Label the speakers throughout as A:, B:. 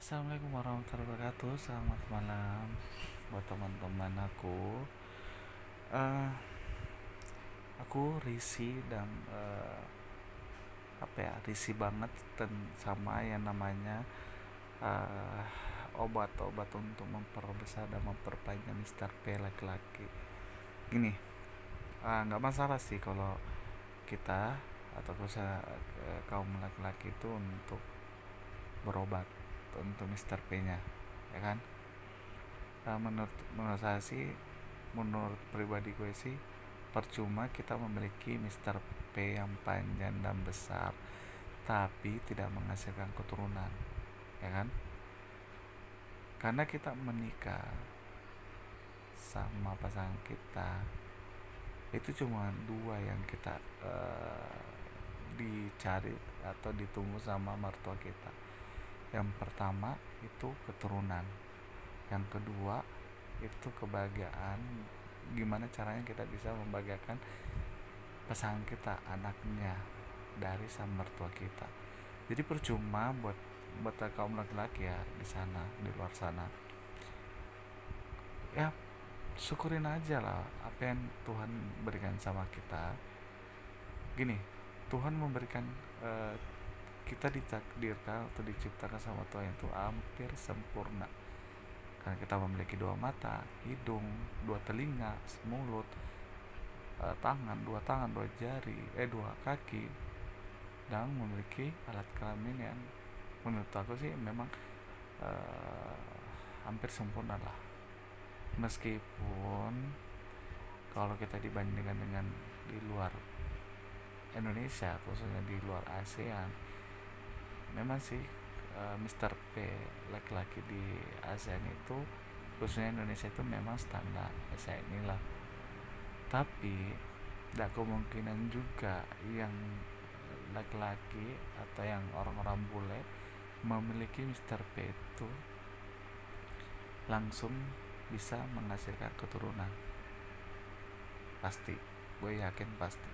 A: Assalamualaikum warahmatullahi wabarakatuh. Selamat malam buat teman-teman aku. Eh, aku risih dan risih banget sama yang namanya eh, obat-obat untuk memperbesar dan memperpanjang Mister P laki-laki. Gini, nggak masalah sih kalau kita atau kaum laki-laki itu untuk berobat untuk Mister P-nya, ya kan? Menurut saya sih, menurut pribadi gue sih, percuma kita memiliki Mister P yang panjang dan besar tapi tidak menghasilkan keturunan, ya kan? Karena kita menikah sama pasangan kita, itu cuma dua yang kita dicari atau ditunggu sama mertua kita. Yang pertama itu keturunan, yang kedua itu kebahagiaan. Gimana caranya kita bisa membahagiakan pasangan kita, anaknya, dari sama mertua kita. Jadi percuma buat kaum laki-laki ya di sana, di luar sana, ya syukurin aja lah apa yang Tuhan berikan sama kita. Gini, Tuhan memberikan kita ditakdirkan atau diciptakan sama Tuhan itu hampir sempurna, karena kita memiliki dua mata, hidung, dua telinga, mulut, dua tangan, dua jari, dua kaki, dan memiliki alat kelamin yang menurut aku sih memang eh, hampir sempurna lah. Meskipun kalau kita dibandingkan dengan di luar Indonesia, khususnya di luar ASEAN, memang sih Mr. P laki-laki di ASEAN itu, khususnya Indonesia itu memang standar saya inilah. Tapi tidak kemungkinan juga yang laki-laki atau yang orang-orang bule memiliki Mr. P itu langsung bisa menghasilkan keturunan. Pasti, gue yakin pasti.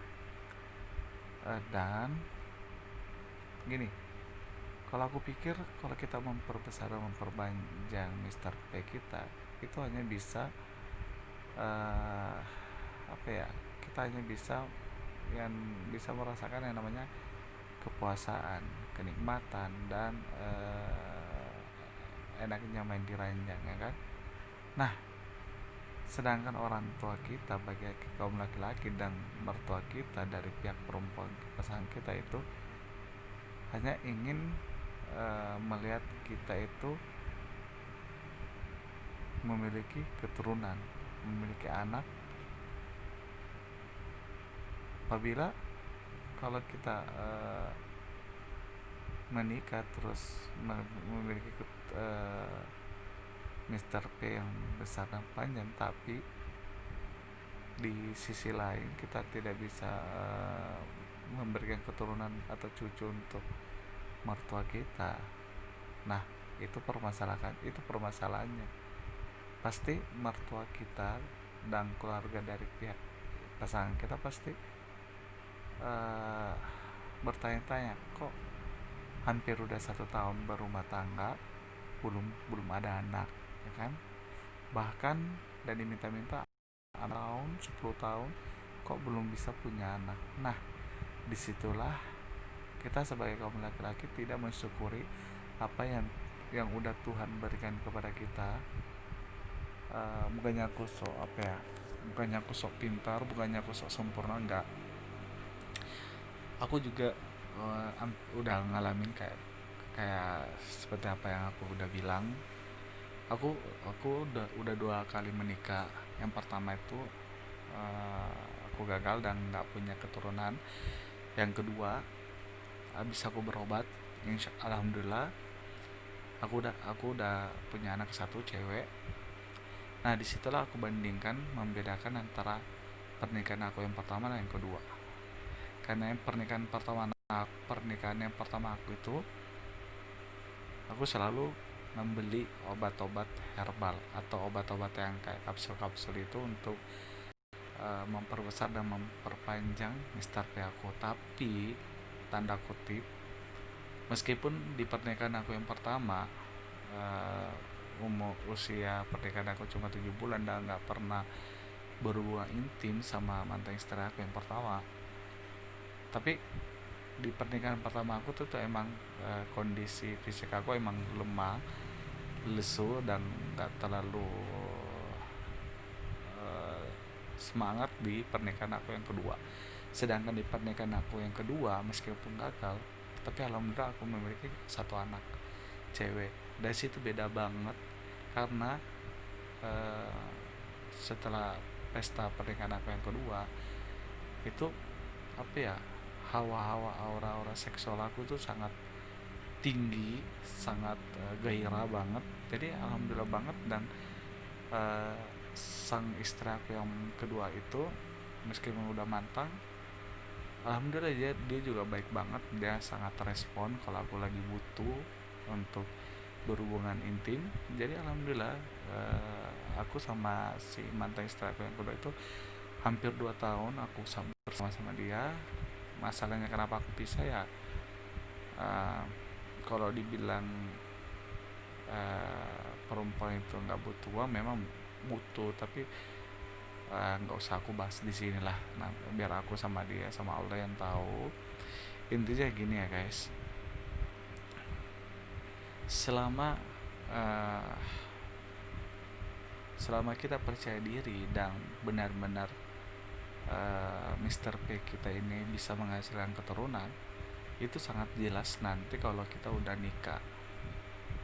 A: Dan gini, kalau aku pikir kalau kita memperbesar dan memperpanjang Mr. P kita, itu hanya bisa uh, apa ya? Kita hanya bisa yang bisa merasakan yang namanya kepuasaan, kenikmatan, dan enaknya main di ranjang, ya kan? Nah, sedangkan orang tua kita bagi kaum laki-laki dan mertua kita dari pihak perempuan pasangan kita itu hanya ingin melihat kita itu memiliki keturunan, memiliki anak. Apabila kalau kita menikah terus memiliki Mr. P yang besar dan panjang, tapi di sisi lain kita tidak bisa memberikan keturunan atau cucu untuk mertua kita. Nah, itu permasalahannya. Pasti mertua kita dan keluarga dari pihak pasangan kita pasti uh, bertanya-tanya, kok hampir udah 1 tahun berumah tangga belum belum ada anak, ya kan? Bahkan dan diminta-minta tahun 10 tahun kok belum bisa punya anak. Nah, disitulah kita sebagai kaum laki-laki tidak mensyukuri apa yang udah Tuhan berikan kepada kita. Bukannya aku sok apa ya, bukannya aku sok pintar, bukannya aku sok sempurna, enggak. Aku juga udah ngalamin kayak kayak seperti apa yang aku udah bilang. Aku udah 2 kali menikah. Yang pertama itu uh, aku gagal dan nggak punya keturunan. Yang kedua, habis aku berobat, alhamdulillah aku udah punya anak satu, cewek. Nah, disitulah aku bandingkan, membedakan antara pernikahan aku yang pertama dan yang kedua. Karena pernikahan yang pertama aku itu, aku selalu membeli obat-obat herbal atau obat-obat yang kayak kapsul-kapsul itu untuk memperbesar dan memperpanjang Mister P aku. Tapi tanda kutip, meskipun di pernikahan aku yang pertama umur usia pernikahan aku cuma 7 bulan dan nggak pernah berhubungan intim sama mantan istri aku yang pertama. Tapi di pernikahan pertama aku tuh emang kondisi fisik aku emang lemah, lesu, dan nggak terlalu eh, semangat di pernikahan aku yang kedua. Sedangkan di pernikahan aku yang kedua, meskipun gagal, tapi alhamdulillah aku memiliki satu anak cewek. Dari situ beda banget karena eh, setelah pesta pernikahan aku yang kedua itu apa ya, hawa-hawa aura-aura seksual aku tuh sangat tinggi, sangat gairah banget. Jadi alhamdulillah banget. Dan eh, sang istri aku yang kedua itu meskipun udah mantan, alhamdulillah dia juga baik banget. Dia sangat respon kalau aku lagi butuh untuk berhubungan intim. Jadi alhamdulillah aku sama si mantan istri aku yang kedua itu hampir 2 tahun aku bersama-sama dia. Masalahnya kenapa aku pisah ya, uh, kalau dibilang perempuan itu nggak butuh uang, memang butuh, tapi nggak usah aku bahas di sini lah. Nah, biar aku sama dia sama Allah yang tahu. Intinya gini ya guys, selama uh, selama kita percaya diri dan benar-benar Mr. P kita ini bisa menghasilkan keturunan, itu sangat jelas nanti kalau kita udah nikah.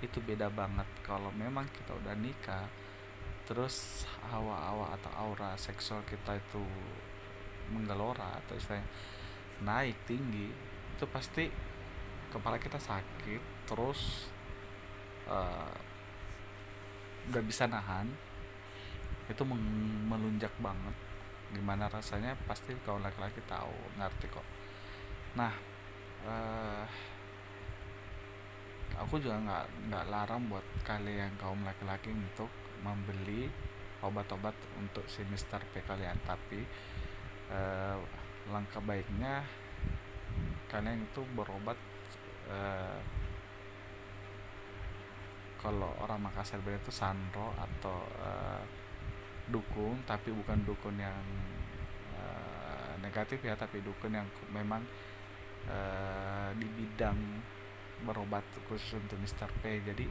A: Itu beda banget kalau memang kita udah nikah terus hawa-hawa atau aura seksual kita itu menggelora atau istilahnya naik tinggi, itu pasti kepala kita sakit, terus uh, gak bisa nahan. Itu melunjak banget. Gimana rasanya pasti kalau laki-laki tahu, ngerti kok. Nah, uh, aku juga nggak larang buat kalian kaum laki-laki untuk membeli obat-obat untuk si Mr. P kalian. Tapi langkah baiknya kalian itu berobat, kalau orang Makassar bilang itu sandro atau dukun, tapi bukan dukun yang negatif ya, tapi dukun yang memang di bidang berobat khusus untuk Mr. P. Jadi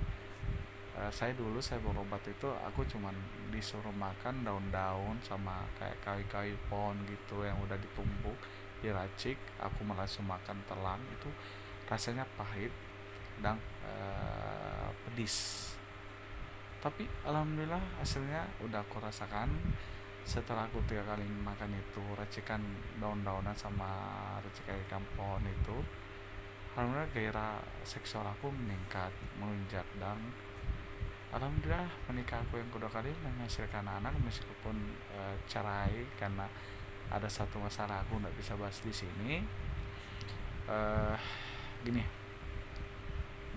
A: saya berobat itu aku cuman disuruh makan daun-daun sama kayak kayu-kayu pohon gitu yang udah ditumbuk, diracik. Aku langsung makan telan, itu rasanya pahit dan pedis. Tapi alhamdulillah hasilnya udah aku rasakan. Setelah aku 3 kali makan itu racikan daun-daunan sama racikan ikan pohon itu, alhamdulillah gairah seksual aku meningkat, melonjak. Dan alhamdulillah menikah aku yang kedua kali menghasilkan anak, meskipun cerai karena ada satu masalah aku nggak bisa bahas di sini. Gini,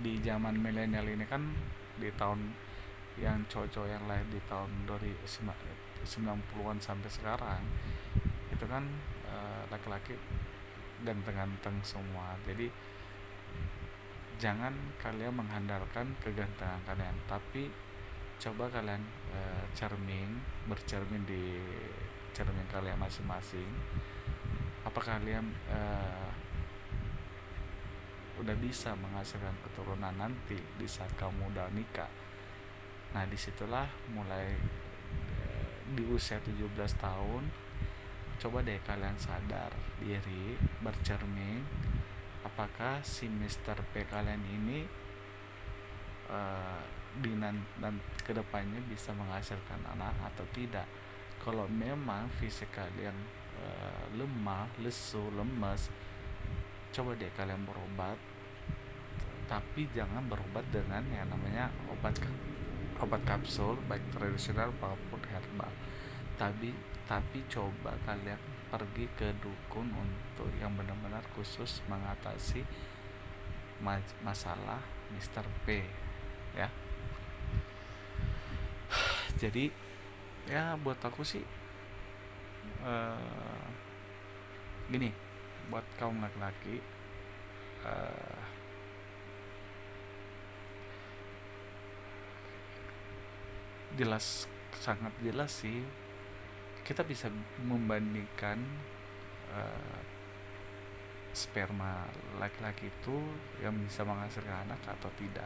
A: di zaman milenial ini kan, di tahun yang cowok-cowok yang lahir di tahun 90-an sampai sekarang itu kan laki-laki ganteng-ganteng semua. Jadi jangan kalian mengandalkan kegantengan kalian, tapi coba kalian bercermin di cermin kalian masing-masing. Apa kalian udah bisa menghasilkan keturunan nanti di saat kamu udah nikah? Nah, disitulah mulai di usia 17 tahun coba deh kalian sadar diri, bercermin, apakah si Mr. P kalian ini dan kedepannya bisa menghasilkan anak atau tidak. Kalau memang fisik kalian lemah, lesu, lemes, coba deh kalian berobat. Tapi jangan berobat dengan yang namanya obat kapsul, baik tradisional maupun herbal. Tapi coba kalian pergi ke dukun untuk yang benar-benar khusus mengatasi masalah Mr. P ya. Jadi ya buat aku sih gini, buat kaum laki-laki, jelas, sangat jelas sih, kita bisa membandingkan uh, sperma laki-laki itu yang bisa menghasilkan anak atau tidak.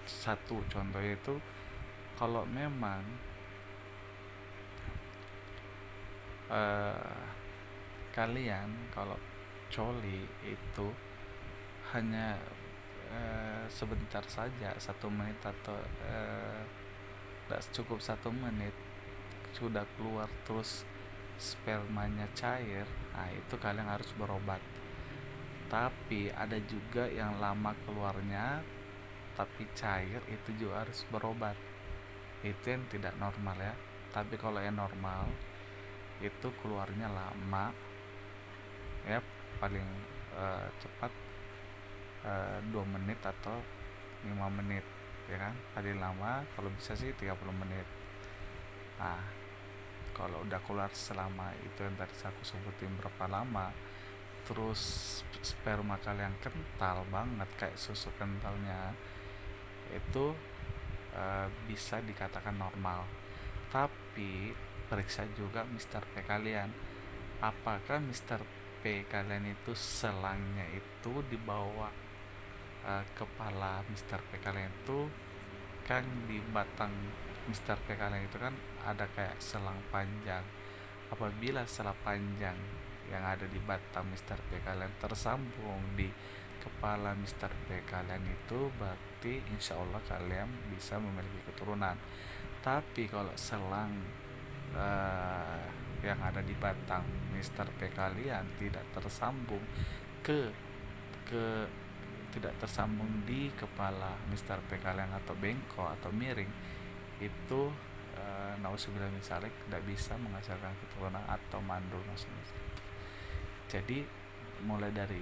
A: Satu contohnya itu, kalau memang uh, kalian kalau coli itu hanya sebentar saja, 1 menit atau tidak cukup 1 menit sudah keluar terus spermanya cair, nah itu kalian harus berobat. Tapi ada juga yang lama keluarnya tapi cair, itu juga harus berobat. Itu yang tidak normal ya. Tapi kalau yang normal itu keluarnya lama ya, paling cepat 2 menit atau 5 menit ya kan, paling lama kalau bisa sih 30 menit. Nah, kalau udah keluar selama itu yang tadi aku sebutin berapa lama, terus sperma kalian kental banget kayak susu kentalnya, itu bisa dikatakan normal. Tapi periksa juga Mr. P kalian, apakah Mr. P kalian itu selangnya itu di bawah kepala Mr. P kalian itu kan, di batang Mr. P kalian itu kan ada kayak selang panjang. Apabila selang panjang yang ada di batang Mr. P kalian tersambung di kepala Mr. P kalian, itu berarti insya Allah kalian bisa memiliki keturunan. Tapi kalau selang yang ada di batang Mr. P kalian tidak tersambung ke tidak tersambung di kepala Mr. P kalian, atau bengkok atau miring, itu nauzubillah misalnya tidak bisa menghasilkan keturunan atau mandul maksudnya. Jadi mulai dari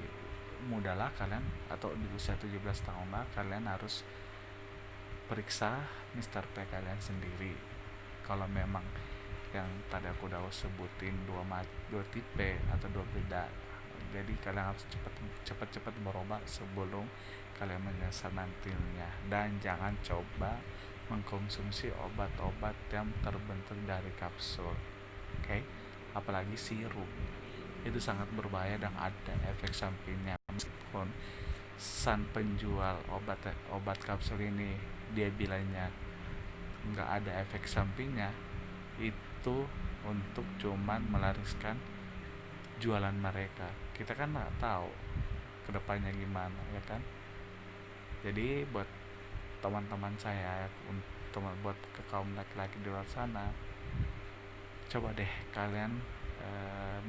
A: muda lah kalian, atau di usia 17 tahun lah kalian harus periksa Mr. P kalian sendiri. Kalau memang yang tadi aku udah sebutin dua tipe atau dua beda, jadi kalian harus cepat berobat sebelum kalian menyesal nantinya. Dan jangan coba mengkonsumsi obat-obat yang terbentuk dari kapsul, oke? Apalagi sirup, itu sangat berbahaya dan ada efek sampingnya. Meskipun sang penjual obat kapsul ini dia bilangnya nggak ada efek sampingnya, itu untuk cuman melariskan jualan mereka. Kita kan nggak tahu kedepannya gimana ya kan. Jadi buat teman-teman saya, buat ke kaum laki-laki di luar sana, coba deh kalian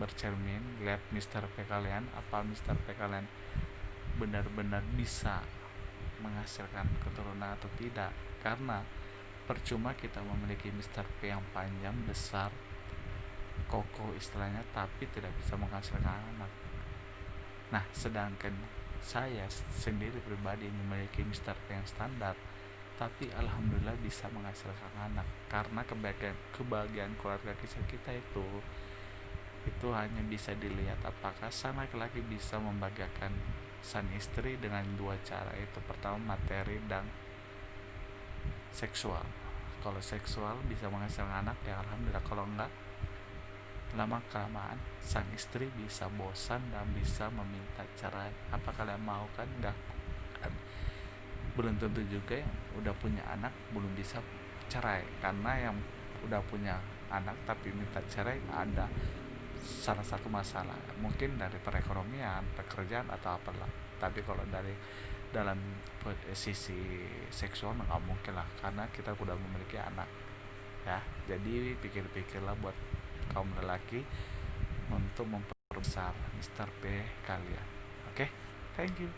A: bercermin, lihat Mr. P kalian, apa Mr. P kalian benar-benar bisa menghasilkan keturunan atau tidak. Karena percuma kita memiliki Mr. P yang panjang, besar, kokoh istilahnya, tapi tidak bisa menghasilkan anak. Nah, sedangkan saya sendiri pribadi memiliki Mr. P yang standar, tapi alhamdulillah bisa menghasilkan anak. Karena kebahagiaan keluarga kita itu hanya bisa dilihat apakah sang laki-laki bisa membahagiakan sang istri dengan dua cara, itu pertama materi dan seksual. Kalau seksual bisa menghasilkan anak ya alhamdulillah, kalau enggak lama kelamaan sang istri bisa bosan dan bisa meminta cerai. Apa kalian mau kan? Enggak kan? Belum tentu juga yang udah punya anak belum bisa cerai, karena yang udah punya anak tapi minta cerai ada salah satu masalah, mungkin dari perekonomian, pekerjaan atau apalah. Tapi kalau dari dalam sisi seksual nggak mungkin lah, karena kita udah memiliki anak ya. Jadi pikir-pikirlah buat kaum lelaki untuk memperbesar Mr. P kalian. Oke, thank you.